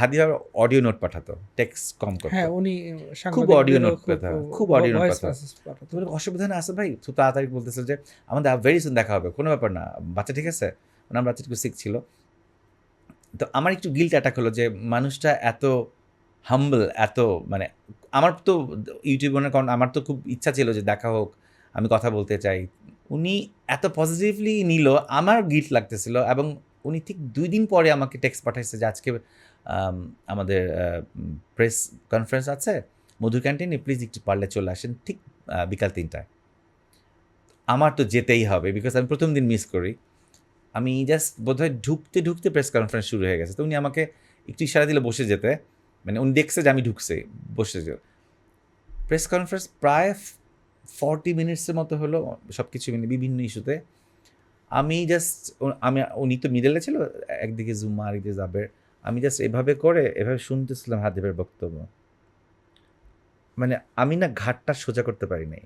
হাদিয়া audio note পাঠাতো, text কম করতো। হ্যাঁ উনি খুব অডিও নোট পাঠাতো, খুব অডিও নোট ভয়েস পাঠাতো। মেসেজ পাঠাতো। তো অসুবিধা না আছে ভাই, খুব তাড়াতাড়ি বলতেছে যে আমাদের ভেরি সুন দেখা হবে, কোনো ব্যাপার না, বাচ্চা ঠিক আছে। মানে আমার বাচ্চা একটু সিক ছিল। তো আমার একটু গিল্ট অ্যাটাক হলো যে মানুষটা এত হাম্বল, এত মানে আমার তো ইউটিউব মনে কারণ আমার তো খুব ইচ্ছা ছিল যে দেখা হোক, আমি কথা বলতে চাই। উনি এত পজিটিভলি নিল, আমার গিল্ট লাগতেছিল। এবং উনি ঠিক 2 দিন পরে আমাকে টেক্সট পাঠাইছে যে আজকে আমাদের প্রেস কনফারেন্স আছে মধুর ক্যান্টিনে, প্লিজ একটু পারলে চলে আসেন ঠিক বিকাল 3টায়। আমার তো যেতেই হবে, বিকজ আমি প্রথম দিন মিস করি। আমি জাস্ট বোধহয় ঢুকতে ঢুকতে প্রেস কনফারেন্স শুরু হয়ে গেছে। তো উনি আমাকে একটু ইশারা দিলে বসে যেতে, মানে উনি দেখছে যে আমি ঢুকছি, বসে যে প্রেস কনফারেন্স প্রায় 40 মিনিটসের মতো হলো, সব কিছু মিলে বিভিন্ন ইস্যুতে। আমি জাস্ট উনি তো মিডলে ছিল, একদিকে জুম্মা আরেকদিকে জাবের। আমি জাস্ট এভাবে করে এভাবে শুনতেছিলাম হাদিবের বক্তব্য। মানে আমি না ঘাটটা সোজা করতে পারি নাই।